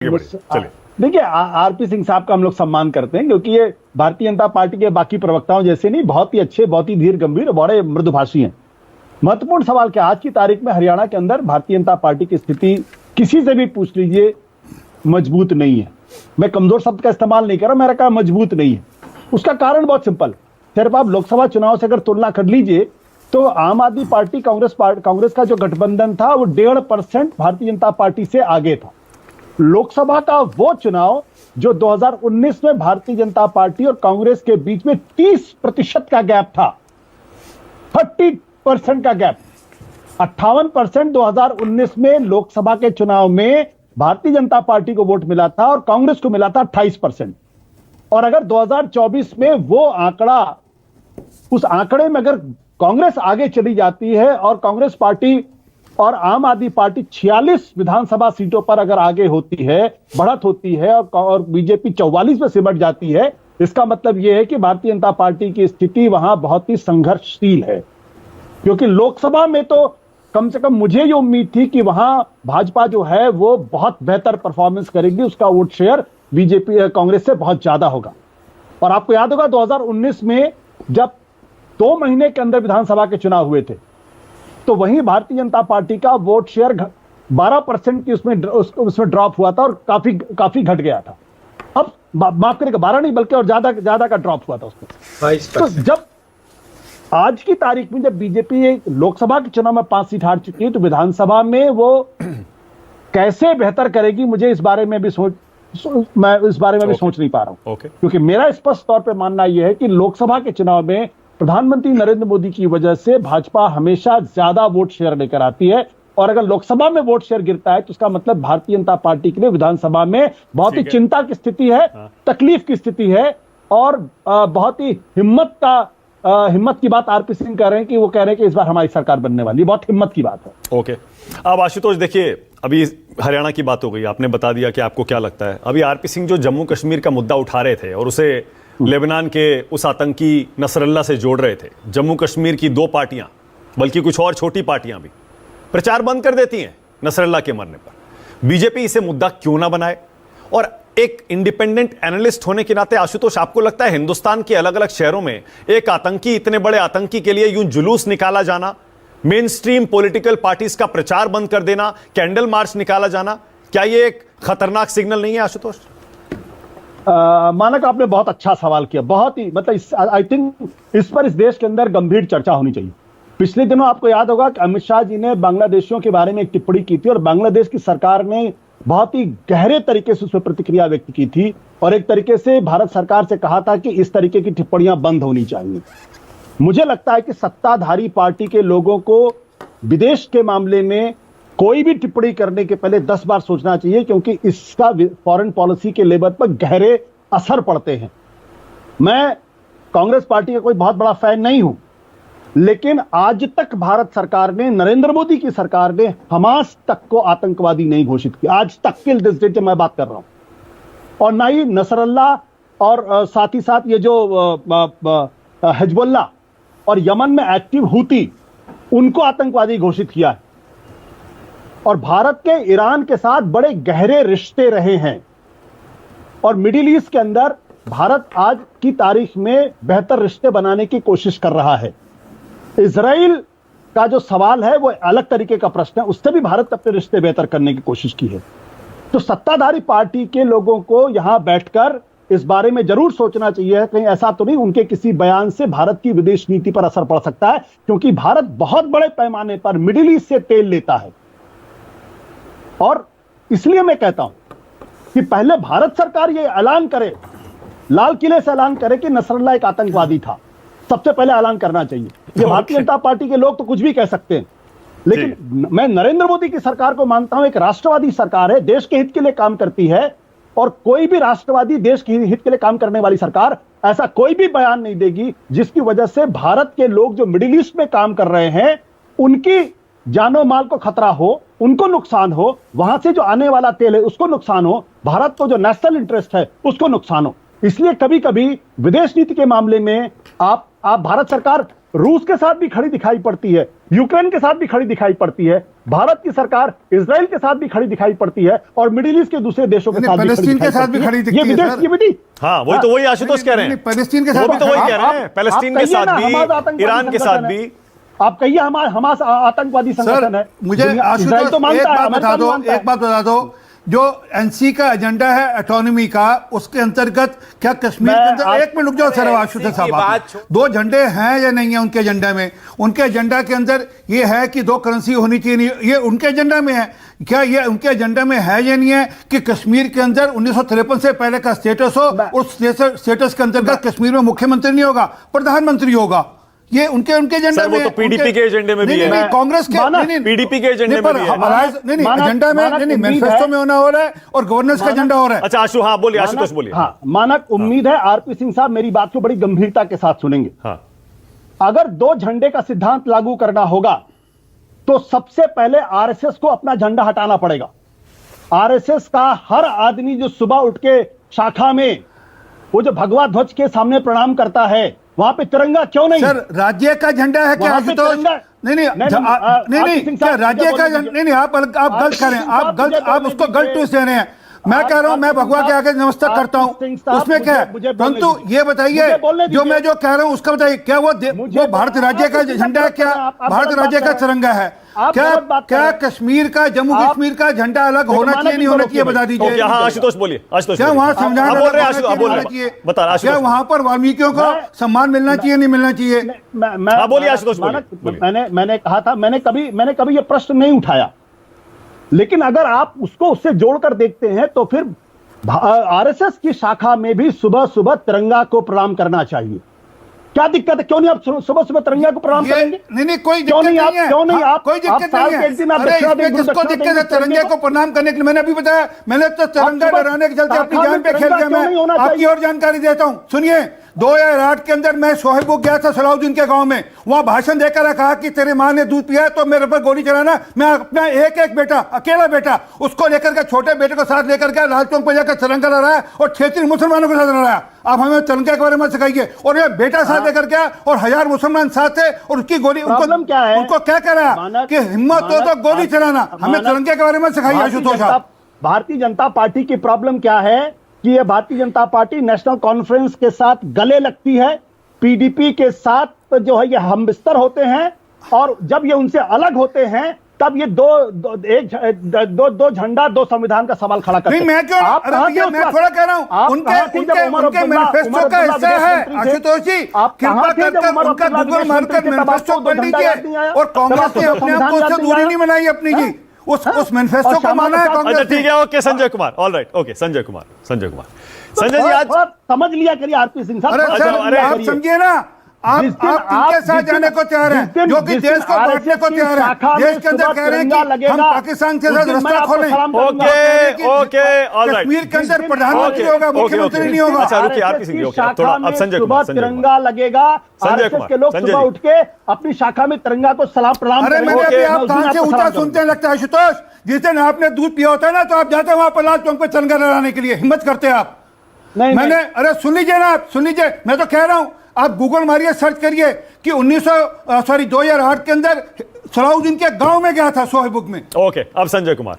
आगे बढ़िए, चलिए। देखिए, आरपी सिंह साहब का हम लोग सम्मान करते हैं, क्योंकि ये भारतीय जनता पार्टी के बाकी प्रवक्ताओं जैसे नहीं, बहुत ही अच्छे, बहुत ही धीर गंभीर, बड़े मृदुभाषी हैं। महत्वपूर्ण सवाल क्या, आज की तारीख में हरियाणा के अंदर भारतीय जनता पार्टी की स्थिति किसी से भी पूछ लीजिए, मजबूत नहीं है। मैं कमजोर शब्द का इस्तेमाल नहीं कर रहा, मैंने कहा मजबूत नहीं है। उसका कारण बहुत सिंपल, सिर्फ आप लोकसभा चुनाव से अगर तुलना कर लीजिए तो आम आदमी पार्टी कांग्रेस का जो गठबंधन था वो 1.5% भारतीय जनता पार्टी से आगे था। लोकसभा का वो चुनाव जो 2019 में भारतीय जनता पार्टी और कांग्रेस के बीच में 30% का गैप था, 30% का गैप, 58% 2019 में लोकसभा के चुनाव में भारतीय जनता पार्टी को वोट मिला था और कांग्रेस को मिला था 28%। और अगर 2024 में वो आंकड़ा, उस आंकड़े में अगर कांग्रेस आगे चली जाती है और कांग्रेस पार्टी और आम आदमी पार्टी 46 विधानसभा सीटों पर अगर आगे होती है, बढ़त होती है, और बीजेपी 44 में सिमट जाती है, इसका मतलब यह है कि भारतीय जनता पार्टी की स्थिति वहां बहुत ही संघर्षशील है। क्योंकि लोकसभा में तो कम से कम मुझे ये उम्मीद थी कि वहां भाजपा जो है वो बहुत बेहतर परफॉर्मेंस करेगी, उसका वोट शेयर बीजेपी कांग्रेस से बहुत ज्यादा होगा। और आपको याद होगा 2019 में जब 2 महीने के अंदर विधानसभा के चुनाव हुए थे, तो वहीं भारतीय जनता पार्टी का वोट शेयर 12% की उसमें ड्रॉप हुआ था और काफी घट गया था। अब माफ करेगा, 12 नहीं बल्कि और ज्यादा का ड्रॉप हुआ था उसमें। 22%। तो जब आज की तारीख में जब बीजेपी लोकसभा के चुनाव में 5 सीट हार चुकी है, तो विधानसभा में वो कैसे बेहतर करेगी, मुझे इस बारे में भी सोच नहीं पा रहा हूं। क्योंकि मेरा स्पष्ट तौर पे मानना यह है कि लोकसभा के चुनाव में प्रधानमंत्री नरेंद्र मोदी की वजह से भाजपा हमेशा ज्यादा वोट शेयर लेकर आती है, और अगर लोकसभा में वोट शेयर गिरता है तो उसका मतलब भारतीय जनता पार्टी के लिए विधानसभा में बहुत ही चिंता की स्थिति है, तकलीफ की स्थिति है, और बहुत ही हिम्मत की बात आरपी सिंह कह रहे हैं कि वो कह रहे हैं कि इस बार हमारी सरकार बनने वाली है। बहुत हिम्मत की बात है। ओके, अब आशुतोष देखिए, अभी हरियाणा की बात हो गई, आपने बता दिया कि आपको क्या लगता है। अभी आरपी सिंह जो जम्मू कश्मीर का मुद्दा उठा रहे थे और उसे लेबनान के उस आतंकी नसरल्ला से जोड़ रहे थे, जम्मू कश्मीर की 2 पार्टियां, बल्कि कुछ और छोटी पार्टियां भी प्रचार बंद कर देती हैं नसरल्ला के मरने पर। बीजेपी इसे मुद्दा क्यों ना बनाए? और एक इंडिपेंडेंट एनालिस्ट होने के नाते आशुतोष, आपको लगता है हिंदुस्तान के अलग अलग शहरों में एक आतंकी, इतने बड़े आतंकी के लिए यूं जुलूस निकाला जाना, मेन स्ट्रीम पॉलिटिकल पार्टीज का प्रचार बंद कर देना, कैंडल मार्च निकाला जाना, क्या यह एक खतरनाक सिग्नल नहीं है आशुतोष? मानक, आपने बहुत अच्छा सवाल किया, बहुत ही, मतलब आई थिंक इस पर इस देश के अंदर गंभीर चर्चा होनी चाहिए। पिछले दिनों आपको याद होगा कि अमित शाह जी ने बांग्लादेशियों के बारे में एक टिप्पणी की थी और बांग्लादेश की सरकार ने बहुत ही गहरे तरीके से उस पर प्रतिक्रिया व्यक्त की थी, और एक तरीके से भारत सरकार से कहा था कि इस तरीके की टिप्पणियां बंद होनी चाहिए। मुझे लगता है कि सत्ताधारी पार्टी के लोगों को विदेश के मामले में कोई भी टिप्पणी करने के पहले 10 बार सोचना चाहिए, क्योंकि इसका फॉरेन पॉलिसी के लेवल पर गहरे असर पड़ते हैं। मैं कांग्रेस पार्टी का कोई बहुत बड़ा फैन नहीं हूं, लेकिन आज तक भारत सरकार ने, नरेंद्र मोदी की सरकार ने हमास तक को आतंकवादी नहीं घोषित किया, आज तक के दिस डेट मैं बात कर रहा हूं। और ना ही नसरल्ला और साथ ही साथ ये जो हिजबुल्लाह और यमन में एक्टिव हूती, उनको आतंकवादी घोषित किया है। और भारत के ईरान के साथ बड़े गहरे रिश्ते रहे हैं, और मिडिल ईस्ट के अंदर भारत आज की तारीख में बेहतर रिश्ते बनाने की कोशिश कर रहा है। इजराइल का जो सवाल है वो अलग तरीके का प्रश्न है, उससे भी भारत अपने रिश्ते बेहतर करने की कोशिश की है। तो सत्ताधारी पार्टी के लोगों को यहां बैठकर इस बारे में जरूर सोचना चाहिए, कहीं ऐसा तो नहीं उनके किसी बयान से भारत की विदेश नीति पर असर पड़ सकता है, क्योंकि भारत बहुत बड़े पैमाने पर मिडिल ईस्ट से तेल लेता है। और इसलिए मैं कहता हूं कि पहले भारत सरकार ये ऐलान करे, लाल किले से ऐलान करे कि नसरल्ला एक आतंकवादी था, सबसे पहले ऐलान करना चाहिए। ये भारतीय जनता पार्टी के लोग तो कुछ भी कह सकते हैं, लेकिन मैं नरेंद्र मोदी की सरकार को मानता हूं एक राष्ट्रवादी सरकार है, देश के हित के लिए काम करती है, और कोई भी राष्ट्रवादी देश के हित के लिए काम करने वाली सरकार ऐसा कोई भी बयान नहीं देगी जिसकी वजह से भारत के लोग जो मिडिल ईस्ट में काम कर रहे हैं उनकी जानो माल को खतरा हो, उनको नुकसान हो, वहां से जो आने वाला तेल है उसको नुकसान हो, भारत को जो नेशनल इंटरेस्ट है उसको नुकसान हो। इसलिए कभी कभी विदेश नीति के मामले में आप भारत सरकार रूस के साथ भी खड़ी दिखाई पड़ती है, यूक्रेन के साथ भी खड़ी दिखाई पड़ती है, भारत की सरकार इजराइल के साथ भी खड़ी दिखाई पड़ती है और मिडिल ईस्ट के दूसरे देशों के साथ भी पैलेस्टीन के साथ भी खड़ी दिखती ये है विदेश सर। की विधि। हाँ वही तो, वही आशुतोष कह रहे हैं, पैलेस्टीन के वो साथ भी तो वही कह रहे हैं, आप पैलेस्टीन के कहिए साथ ना, भी, हमास आतंकवादी ईरान के साथ संगठन है। भी। आप कहिए हमास आतंकवादी संगठन है। मुझे इजराइल आशुतोष तो मानता एक है, बात अमेरिका बता भी दो, मानता है। एक बात बता दो, जो एनसी का एजेंडा है ऑटोनॉमी का, उसके अंतर्गत क्या कश्मीर के अंदर, एक मिनट रुक जाओ सर आशुतोष साहब, आप दो झंडे हैं या नहीं है उनके एजेंडा में? उनके एजेंडा के अंदर ये है कि दो करेंसी होनी चाहिए, नहीं, ये उनके एजेंडा में है क्या? ये उनके एजेंडा में है या नहीं है कि कश्मीर के अंदर 1953 से पहले का स्टेटस हो, उस स्टेटस के अंतर्गत कश्मीर में मुख्यमंत्री नहीं होगा, प्रधानमंत्री होगा? ये उनके एजेंडा सर, वो में तो पीडीपी के एजेंडे में भी है। नहीं, कांग्रेस के पीडीपी के एजेंडे में भी है। नहीं, एजेंडा में नहीं, मैनिफेस्टो में होना हो रहा है और गवर्नेंस का एजेंडा हो रहा है। अच्छा आशु, हाँ बोलिए, आशुतोष बोलिए। हाँ, मानक उम्मीद है आरपी सिंह साहब मेरी बात को बड़ी गंभीरता के साथ सुनेंगे। हाँ, अगर दो झंडे का सिद्धांत लागू करना होगा तो सबसे पहले आरएसएस को अपना झंडा हटाना पड़ेगा। आरएसएस का हर आदमी जो सुबह उठ के शाखा में वो जो भगवा ध्वज के सामने प्रणाम करता है, वहां पे तिरंगा क्यों नहीं? सर, राज्य का झंडा है क्या? वहां पे आशुतोष तिरंगा- नहीं नहीं नहीं, क्या राज्य का नहीं नहीं, आप गलत कर रहे हैं, आप उसको गलत ट्विस्ट दे रहे हैं। मैं कह रहा हूं, मैं भगवा के आगे नमस्कार करता हूं, उसमें क्या है? परंतु ये बताइए, जो मैं जो कह रहा हूं उसका बताइए, क्या वो भारत राज्य का झंडा है? क्या भारत राज्य का तिरंगा है? क्या कश्मीर का, जम्मू कश्मीर का झंडा अलग होना चाहिए, नहीं होना चाहिए? बता दीजिए। हाँ आशुतोष बोलिए, आशुतोष क्या वहाँ संविधान बोल रहे हैं, क्या वहाँ पर वाल्मीकियों को सम्मान मिलना चाहिए, नहीं मिलना चाहिए? बोलिए आशुतोष, बोलिए। मैंने कहा था, मैंने कभी ये प्रश्न नहीं उठाया, लेकिन अगर आप उसको उससे जोड़कर देखते हैं तो फिर आरएसएस की शाखा में भी सुबह सुबह तिरंगा को प्रणाम करना चाहिए। क्या दिक्कत है? क्यों नहीं आप सुबह सुबह तिरंगा को प्रणाम करेंगे? नहीं, कोई क्यों नहीं आप कोई दिक्कत नहीं है। किसको दिक्कत है तिरंगे को प्रणाम करने के लिए? मैंने अभी बताया, मैंने तो तिरंगा लहराने के चलते अपनी जान पे खेल दिया। मैं आपकी और जानकारी देता हूं, सुनिए। 2008 के अंदर मैं सोहेबुक गया था सलाउद्दीन के गांव में, वहां भाषण देकर कहा कि तेरे मां ने दूध पिया है तो मेरे पर गोली चलाना। मैं अपना एक बेटा, अकेला बेटा, उसको लेकर के, छोटे बेटे को साथ लेकर के लाल चौक पर जाकर तिरंगा लहराया और 36 मुसलमानों के साथ लहराया। आप हमें तिरंगे के बारे में सिखाइए। और ये बेटा साथ लेकर गया और 1000 मुसलमान साथ थे और उसकी गोली, उनको क्या कह रहा है कि हिम्मत हो तो गोली चलाना? हमें तिरंगे के बारे में सिखाइए आशुतोष साहब। भारतीय जनता पार्टी की प्रॉब्लम क्या है कि ये Bharatiya Janata party national conference के साथ गले लगती है, पीडीपी के साथ जो है ये हमबिस्तर होते हैं, और जब ये उनसे अलग होते हैं तब ये दो झंडा दो संविधान का सवाल खड़ा करते हैं। नहीं, मैं क्यों, मैं थोड़ा कह रहा हूं, उनके मैनिफेस्टो का हिस्सा है आशुतोष जी। कृपा कर उनका गूगल मारकर मैनिफेस्टो पढ़ लीजिए। और कांग्रेस ने अपने आप को उससे दूरी नहीं बनाई अपनी जी, उस मैनिफेस्टो को माना है कांग्रेस। अच्छा ठीक है, okay Sanjay Kumar, all right, okay Sanjay Kumar Sanjay ji, आज समझ लिया करिए आरपी सिंह साहब। अरे आप समझिए ना, आप इनके साथ जाने को तैयार हैं, जो कि देश को बांटने को तैयार है। देश के अंदर कह रहे हैं कि हम पाकिस्तान के साथ रास्ता खोलें। ओके ऑल राइट, कश्मीर के अंदर प्रधानमंत्री होगा, मुख्यमंत्री नहीं होगा। अच्छा रुकिए आरपी सिंह, ओके थोड़ा अब संजय कुमार, तिरंगा लगेगा, आरएसएस के लोग सुबह उठ के अपनी शाखा में तिरंगा को सलाम प्रणाम अरे मैंने अभी, आप कहां से ऊंचा सुनते हैं लगता है आशुतोष? जिस दिन आपने दूध पिया होता है ना, तो आप जाते हैं वहां पर लाल चौक पे तिरंगा लहराने के लिए, हिम्मत करते हैं आप। मैंने, अरे सुन लीजिए ना, आप सुन लीजिए, मैं तो कह रहा हूं, आप गूगल मारिए, सर्च करिए कि 2008 के अंदर सलाउद्दीन के गांव में गया था सोहेबुक में। ओके अब संजय कुमार।